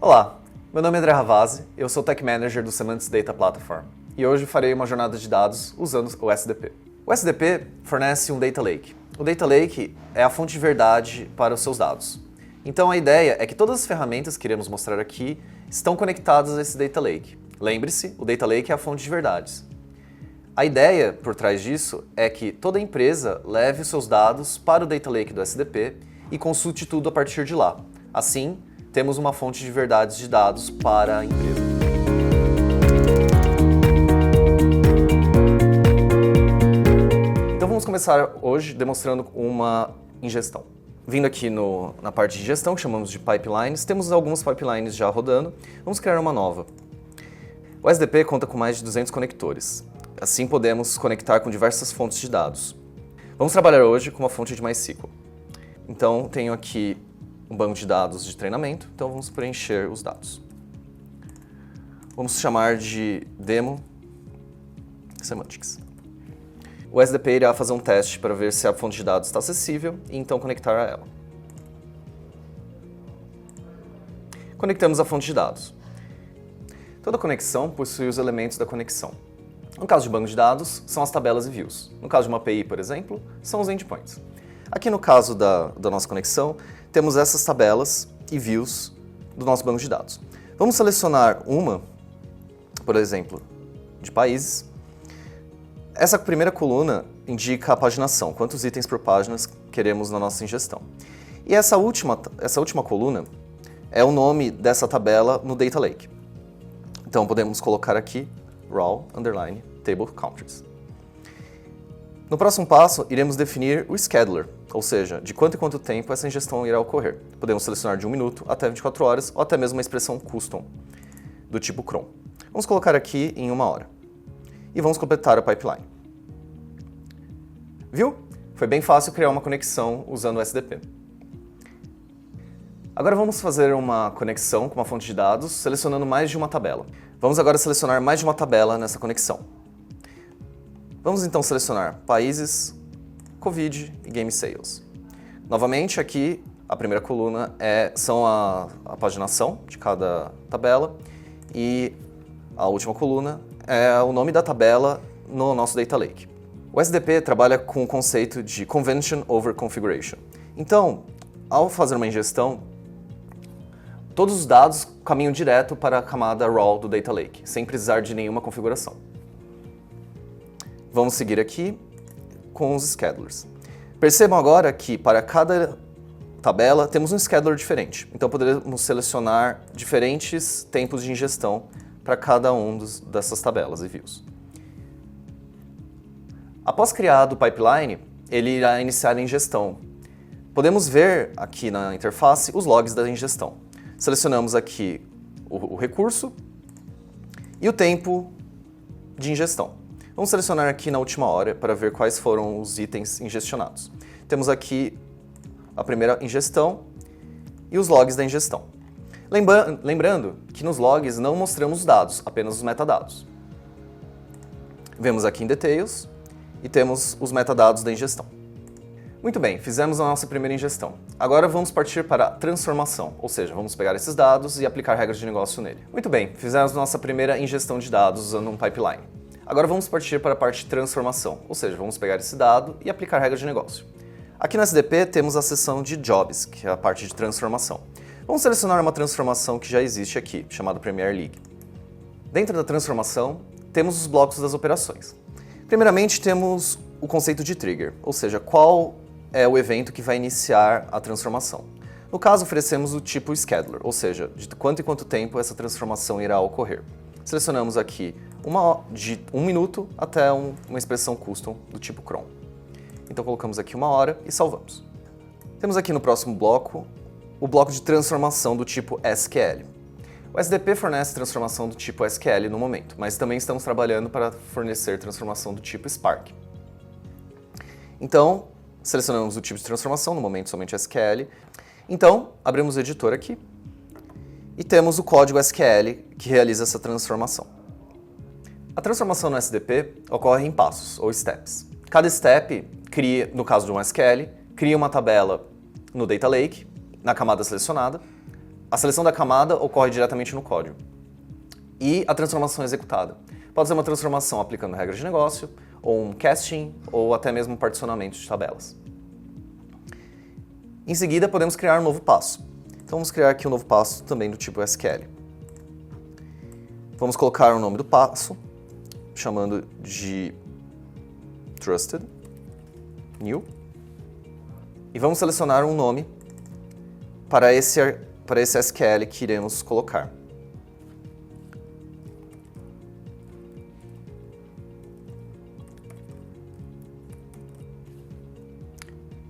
Olá, meu nome é André Ravazzi, eu sou Tech Manager do Semantic Data Platform e hoje farei uma jornada de dados usando o SDP. O SDP fornece um Data Lake. O Data Lake é a fonte de verdade para os seus dados. Então a ideia é que todas as ferramentas que iremos mostrar aqui estão conectadas a esse Data Lake. Lembre-se, o Data Lake é a fonte de verdades. A ideia por trás disso é que toda empresa leve os seus dados para o Data Lake do SDP e consulte tudo a partir de lá. Assim, temos uma fonte de verdades de dados para a empresa. Então vamos começar hoje demonstrando uma ingestão. Vindo aqui na parte de ingestão, que chamamos de pipelines, temos algumas pipelines já rodando, vamos criar uma nova. O SDP conta com mais de 200 conectores, assim podemos conectar com diversas fontes de dados. Vamos trabalhar hoje com uma fonte de MySQL. Então tenho aqui um banco de dados de treinamento, então vamos preencher os dados. Vamos chamar de demo semantics. O SDP irá fazer um teste para ver se a fonte de dados está acessível e então conectar a ela. Conectamos a fonte de dados. Toda conexão possui os elementos da conexão. No caso de banco de dados, são as tabelas e views. No caso de uma API, por exemplo, são os endpoints. Aqui no caso da nossa conexão, temos essas tabelas e views do nosso banco de dados. Vamos selecionar uma, por exemplo, de países. Essa primeira coluna indica a paginação, quantos itens por página queremos na nossa ingestão. E essa última coluna é o nome dessa tabela no Data Lake. Então podemos colocar aqui raw underline table countries. No próximo passo, iremos definir o scheduler, ou seja, de quanto em quanto tempo essa ingestão irá ocorrer. Podemos selecionar de 1 minuto até 24 horas, ou até mesmo uma expressão custom, do tipo cron. Vamos colocar aqui em 1 hora. E vamos completar a pipeline. Viu? Foi bem fácil criar uma conexão usando o SDP. Agora vamos fazer uma conexão com uma fonte de dados, selecionando mais de uma tabela. Vamos agora selecionar mais de uma tabela nessa conexão. Vamos então selecionar países, Covid e Game Sales. Novamente, aqui a primeira coluna são a paginação de cada tabela e a última coluna é o nome da tabela no nosso Data Lake. O SDP trabalha com o conceito de Convention over Configuration. Então, ao fazer uma ingestão, todos os dados caminham direto para a camada raw do Data Lake, sem precisar de nenhuma configuração. Vamos seguir aqui com os schedulers. Percebam agora que para cada tabela temos um scheduler diferente, então poderemos selecionar diferentes tempos de ingestão para cada dessas tabelas e views. Após criado o pipeline, ele irá iniciar a ingestão. Podemos ver aqui na interface os logs da ingestão. Selecionamos aqui o recurso e o tempo de ingestão. Vamos selecionar aqui na última hora para ver quais foram os itens ingestionados. Temos aqui a primeira ingestão e os logs da ingestão. Lembrando que nos logs não mostramos os dados, apenas os metadados. Vemos aqui em Details e temos os metadados da ingestão. Muito bem, fizemos a nossa primeira ingestão. Agora vamos partir para a transformação, ou seja, vamos pegar esses dados e aplicar regras de negócio nele. Muito bem, fizemos nossa primeira ingestão de dados usando um pipeline. Agora vamos partir para a parte de transformação, ou seja, vamos pegar esse dado e aplicar regras de negócio. Aqui no SDP temos a seção de Jobs, que é a parte de transformação. Vamos selecionar uma transformação que já existe aqui, chamada Premier League. Dentro da transformação, temos os blocos das operações. Primeiramente, temos o conceito de trigger, ou seja, qual é o evento que vai iniciar a transformação. No caso, oferecemos o tipo scheduler, ou seja, de quanto em quanto tempo essa transformação irá ocorrer. Selecionamos aqui de 1 minuto até uma expressão custom do tipo cron. Então colocamos aqui 1 hora e salvamos. Temos aqui no próximo bloco o bloco de transformação do tipo SQL. O SDP fornece transformação do tipo SQL no momento, mas também estamos trabalhando para fornecer transformação do tipo Spark. Então, selecionamos o tipo de transformação, no momento somente SQL. Então, abrimos o editor aqui e temos o código SQL que realiza essa transformação. A transformação no SDP ocorre em passos, ou steps. Cada step cria, no caso de um SQL, cria uma tabela no Data Lake, na camada selecionada, A seleção da camada ocorre diretamente no código. E a transformação executada. Pode ser uma transformação aplicando regras de negócio, ou um casting, ou até mesmo um particionamento de tabelas. Em seguida, podemos criar um novo passo. Então vamos criar aqui um novo passo também do tipo SQL. Vamos colocar o nome do passo, chamando de Trusted, New. E vamos selecionar um nome para esse SQL que iremos colocar.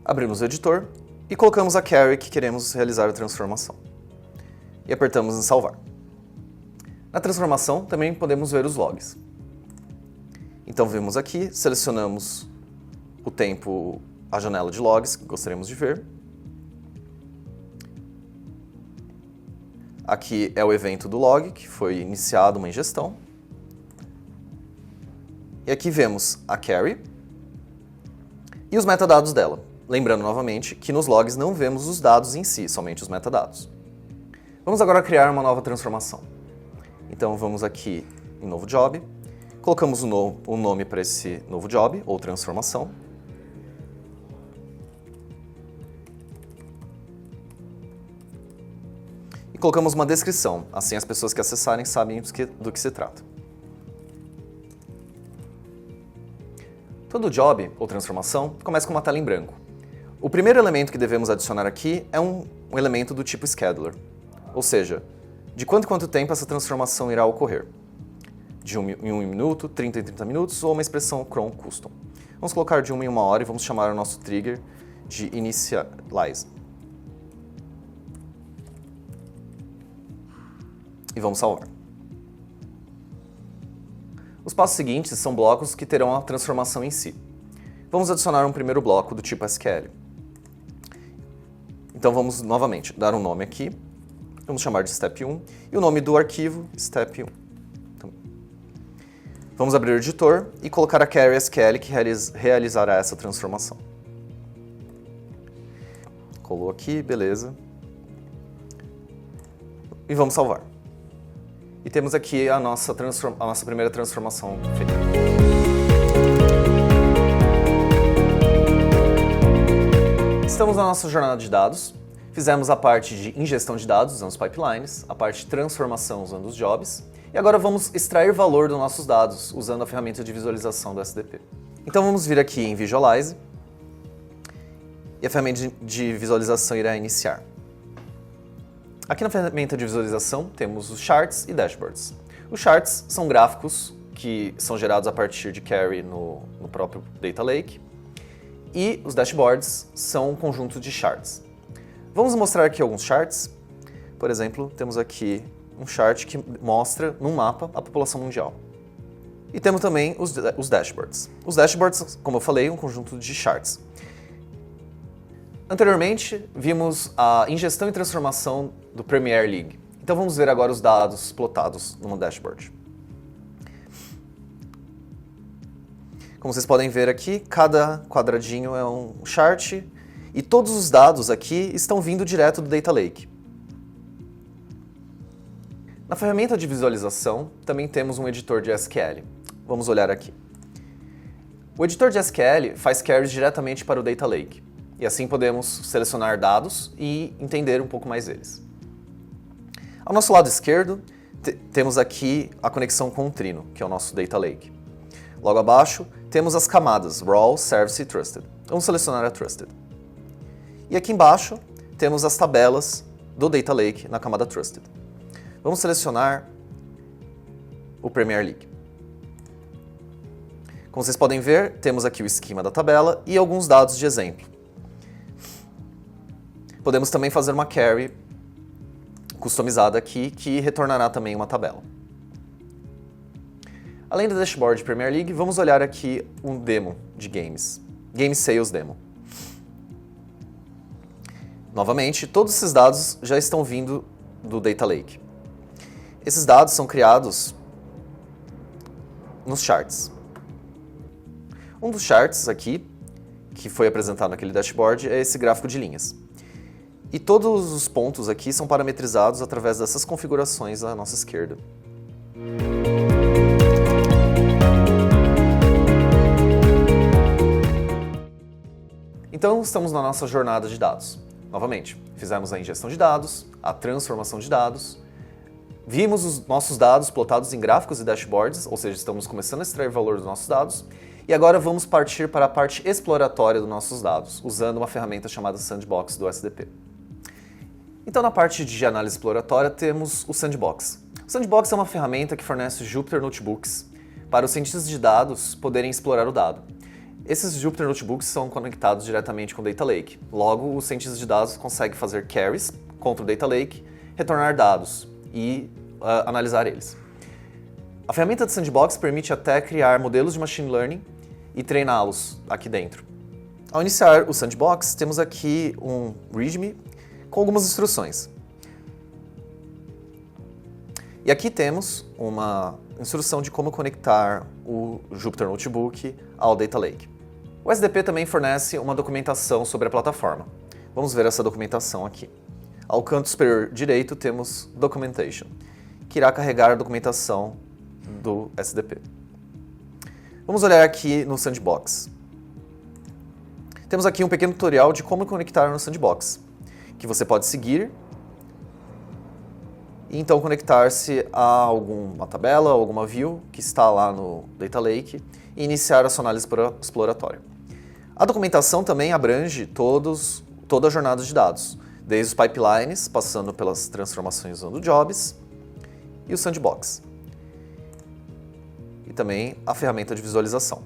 Abrimos o editor e colocamos a query que queremos realizar a transformação. E apertamos em salvar. Na transformação também podemos ver os logs. Então vimos aqui, selecionamos o tempo, a janela de logs que gostaríamos de ver. Aqui é o evento do log, que foi iniciado uma ingestão. E aqui vemos a query e os metadados dela. Lembrando novamente que nos logs não vemos os dados em si, somente os metadados. Vamos agora criar uma nova transformação. Então vamos aqui em novo job, colocamos o nome para esse novo job, ou transformação. E colocamos uma descrição, assim as pessoas que acessarem sabem do que se trata. Todo job, ou transformação, começa com uma tela em branco. O primeiro elemento que devemos adicionar aqui é um elemento do tipo scheduler, ou seja, de quanto em quanto tempo essa transformação irá ocorrer. Em 1 minuto, 30 em 30 minutos ou uma expressão cron custom. Vamos colocar de 1 em 1 hora e vamos chamar o nosso trigger de initialize. E vamos salvar. Os passos seguintes são blocos que terão a transformação em si. Vamos adicionar um primeiro bloco do tipo SQL. Então vamos novamente dar um nome aqui, vamos chamar de Step 1, e o nome do arquivo, Step 1. Então, vamos abrir o editor e colocar a query SQL que realizará essa transformação. Colou aqui, beleza. E vamos salvar. E temos aqui a nossa primeira transformação feita. Estamos na nossa jornada de dados, fizemos a parte de ingestão de dados usando os pipelines, a parte de transformação usando os jobs, e agora vamos extrair valor dos nossos dados usando a ferramenta de visualização do SDP. Então vamos vir aqui em Visualize, e a ferramenta de visualização irá iniciar. Aqui na ferramenta de visualização temos os charts e dashboards. Os charts são gráficos que são gerados a partir de query no próprio Data Lake, e os dashboards são um conjunto de charts. Vamos mostrar aqui alguns charts. Por exemplo, temos aqui um chart que mostra num mapa a população mundial. E temos também os dashboards. Os dashboards, como eu falei, um conjunto de charts. Anteriormente, vimos a ingestão e transformação do Premier League. Então vamos ver agora os dados plotados numa dashboard. Como vocês podem ver aqui, cada quadradinho é um chart e todos os dados aqui estão vindo direto do Data Lake. Na ferramenta de visualização, também temos um editor de SQL. Vamos olhar aqui. O editor de SQL faz queries diretamente para o Data Lake. E assim podemos selecionar dados e entender um pouco mais deles. Ao nosso lado esquerdo, temos aqui a conexão com o Trino, que é o nosso Data Lake. Logo abaixo, temos as camadas Raw, Service e Trusted. Vamos selecionar a Trusted. E aqui embaixo, temos as tabelas do Data Lake na camada Trusted. Vamos selecionar o Premier League. Como vocês podem ver, temos aqui o esquema da tabela e alguns dados de exemplo. Podemos também fazer uma query customizada aqui, que retornará também uma tabela. Além do dashboard de Premier League, vamos olhar aqui um demo de games. Game Sales Demo. Novamente, todos esses dados já estão vindo do Data Lake. Esses dados são criados nos charts. Um dos charts aqui, que foi apresentado naquele dashboard, é esse gráfico de linhas. E todos os pontos aqui são parametrizados através dessas configurações à nossa esquerda. Então, estamos na nossa jornada de dados. Novamente, fizemos a ingestão de dados, a transformação de dados, vimos os nossos dados plotados em gráficos e dashboards, ou seja, estamos começando a extrair valor dos nossos dados, e agora vamos partir para a parte exploratória dos nossos dados, usando uma ferramenta chamada Sandbox do SDP. Então, na parte de análise exploratória, temos o Sandbox. O Sandbox é uma ferramenta que fornece Jupyter Notebooks para os cientistas de dados poderem explorar o dado. Esses Jupyter Notebooks são conectados diretamente com o Data Lake. Logo, os cientistas de dados conseguem fazer queries contra o Data Lake, retornar dados e analisar eles. A ferramenta de Sandbox permite até criar modelos de Machine Learning e treiná-los aqui dentro. Ao iniciar o Sandbox, temos aqui um README com algumas instruções. E aqui temos uma instrução de como conectar o Jupyter Notebook ao Data Lake. O SDP também fornece uma documentação sobre a plataforma. Vamos ver essa documentação aqui. Ao canto superior direito temos Documentation, que irá carregar a documentação do SDP. Vamos olhar aqui no Sandbox. Temos aqui um pequeno tutorial de como conectar no Sandbox, que você pode seguir e então conectar-se a alguma tabela, alguma view que está lá no Data Lake e iniciar a sua análise exploratória. A documentação também abrange toda a jornada de dados, desde os pipelines, passando pelas transformações usando jobs e o Sandbox. E também a ferramenta de visualização.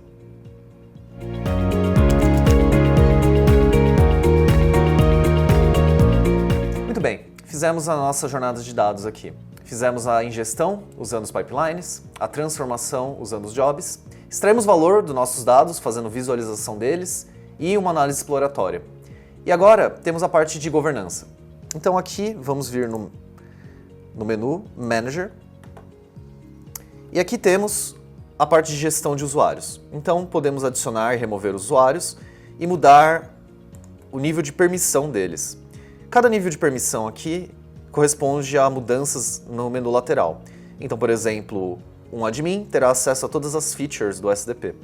Muito bem, fizemos a nossa jornada de dados aqui. Fizemos a ingestão usando os pipelines, a transformação usando os jobs, extraímos valor dos nossos dados fazendo visualização deles e uma análise exploratória. E agora temos a parte de governança. Então aqui vamos vir no menu Manager e aqui temos a parte de gestão de usuários. Então podemos adicionar e remover usuários e mudar o nível de permissão deles. Cada nível de permissão aqui corresponde a mudanças no menu lateral. Então, por exemplo, um admin terá acesso a todas as features do SDP.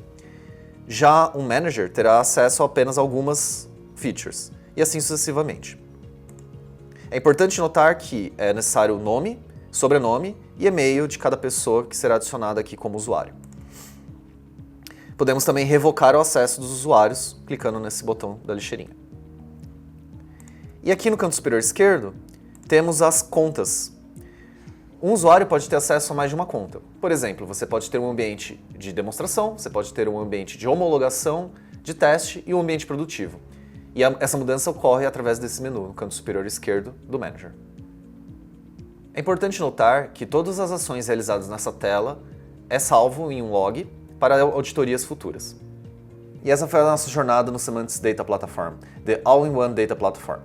Já um manager terá acesso a apenas algumas features, e assim sucessivamente. É importante notar que é necessário o nome, sobrenome e e-mail de cada pessoa que será adicionada aqui como usuário. Podemos também revocar o acesso dos usuários clicando nesse botão da lixeirinha. E aqui no canto superior esquerdo, temos as contas. Um usuário pode ter acesso a mais de uma conta. Por exemplo, você pode ter um ambiente de demonstração, você pode ter um ambiente de homologação, de teste e um ambiente produtivo. E essa mudança ocorre através desse menu, no canto superior esquerdo do Manager. É importante notar que todas as ações realizadas nessa tela é salvo em um log para auditorias futuras. E essa foi a nossa jornada no Semantic Data Platform, The All-in-One Data Platform.